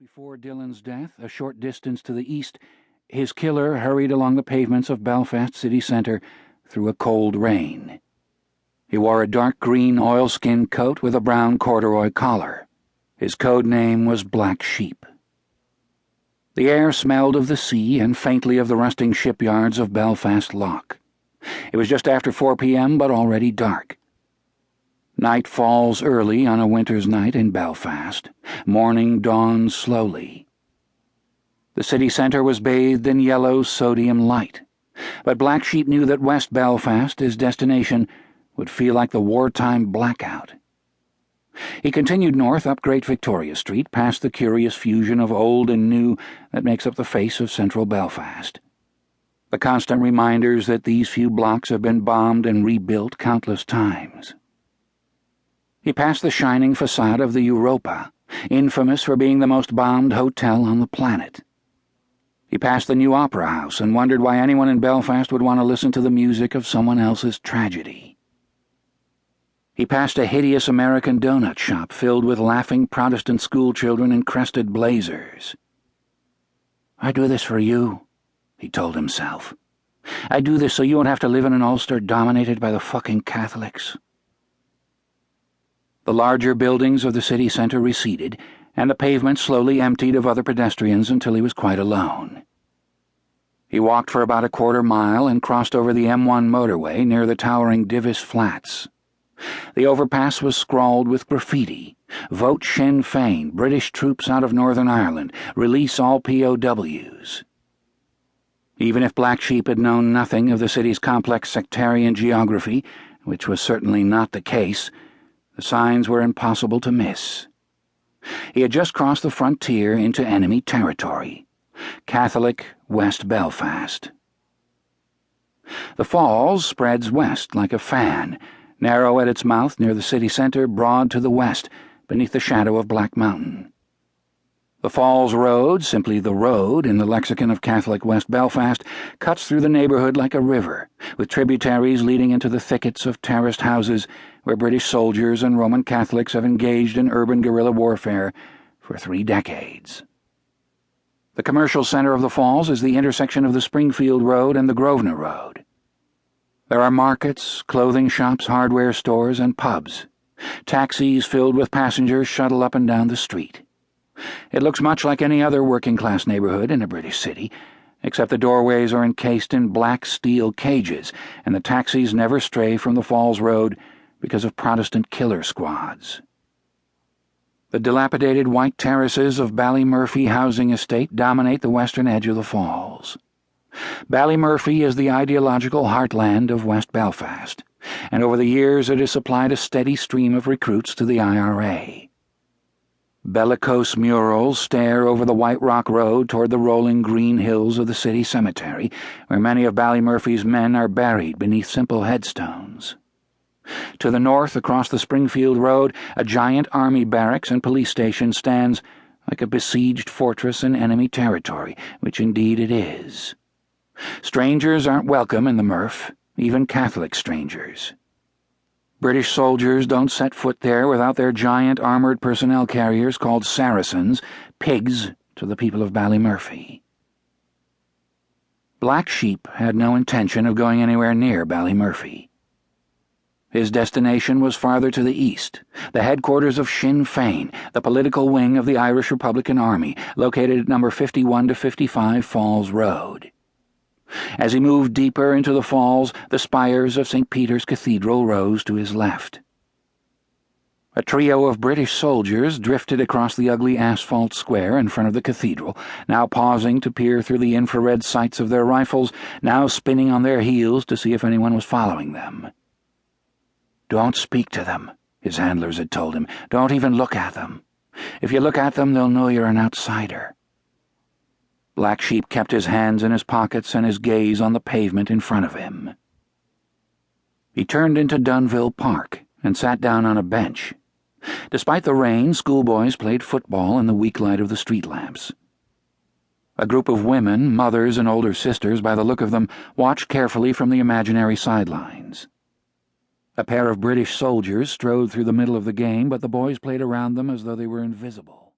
before Dylan's death, a short distance to the east, his killer hurried along the pavements of Belfast city centre through a cold rain. He wore a dark green oilskin coat with a brown corduroy collar. His code name was Black Sheep. The air smelled of the sea and faintly of the rusting shipyards of Belfast Lough. It was just after 4 p.m., but already dark. Night falls early on a winter's night in Belfast. Morning dawns slowly. The city centre was bathed in yellow sodium light, but Black Sheep knew that West Belfast, his destination, would feel like the wartime blackout. He continued north up Great Victoria Street, past the curious fusion of old and new that makes up the face of central Belfast. The constant reminders that these few blocks have been bombed and rebuilt countless times. He passed the shining facade of the Europa, infamous for being the most bombed hotel on the planet. He passed the new Opera House and wondered why anyone in Belfast would want to listen to the music of someone else's tragedy. He passed a hideous American donut shop filled with laughing Protestant schoolchildren in crested blazers. "I do this for you," he told himself. "I do this so you won't have to live in an Ulster dominated by the fucking Catholics." The larger buildings of the city centre receded, and the pavement slowly emptied of other pedestrians until he was quite alone. He walked for about a quarter mile and crossed over the M1 motorway near the towering Divis Flats. The overpass was scrawled with graffiti: "Vote Sinn Féin, British troops out of Northern Ireland, release all POWs." Even if Black Sheep had known nothing of the city's complex sectarian geography, which was certainly not the case, the signs were impossible to miss. He had just crossed the frontier into enemy territory: Catholic West Belfast. The Falls spreads west like a fan, narrow at its mouth near the city centre, broad to the west, beneath the shadow of Black Mountain. The Falls Road, simply the road in the lexicon of Catholic West Belfast, cuts through the neighbourhood like a river, with tributaries leading into the thickets of terraced houses where British soldiers and Roman Catholics have engaged in urban guerrilla warfare for 3 decades. The commercial centre of the Falls is the intersection of the Springfield Road and the Grosvenor Road. There are markets, clothing shops, hardware stores, and pubs. Taxis filled with passengers shuttle up and down the street. It looks much like any other working-class neighbourhood in a British city, except the doorways are encased in black steel cages, and the taxis never stray from the Falls Road because of Protestant killer squads. The dilapidated white terraces of Ballymurphy housing estate dominate the western edge of the Falls. Ballymurphy is the ideological heartland of West Belfast, and over the years it has supplied a steady stream of recruits to the IRA. Bellicose murals stare over the White Rock Road toward the rolling green hills of the city cemetery, where many of Ballymurphy's men are buried beneath simple headstones. To the north, across the Springfield Road, a giant army barracks and police station stands like a besieged fortress in enemy territory, which indeed it is. Strangers aren't welcome in the Murph, even Catholic strangers. British soldiers don't set foot there without their giant armoured personnel carriers called Saracens, pigs to the people of Ballymurphy. Black Sheep had no intention of going anywhere near Ballymurphy. His destination was farther to the east, the headquarters of Sinn Féin, the political wing of the Irish Republican Army, located at number 51 to 55 Falls Road. As he moved deeper into the Falls, the spires of St. Peter's Cathedral rose to his left. A trio of British soldiers drifted across the ugly asphalt square in front of the cathedral, now pausing to peer through the infrared sights of their rifles, now spinning on their heels to see if anyone was following them. "Don't speak to them," his handlers had told him. "Don't even look at them. If you look at them, they'll know you're an outsider." Black Sheep kept his hands in his pockets and his gaze on the pavement in front of him. He turned into Dunville Park and sat down on a bench. Despite the rain, schoolboys played football in the weak light of the street lamps. A group of women, mothers and older sisters by the look of them, watched carefully from the imaginary sidelines. A pair of British soldiers strode through the middle of the game, but the boys played around them as though they were invisible.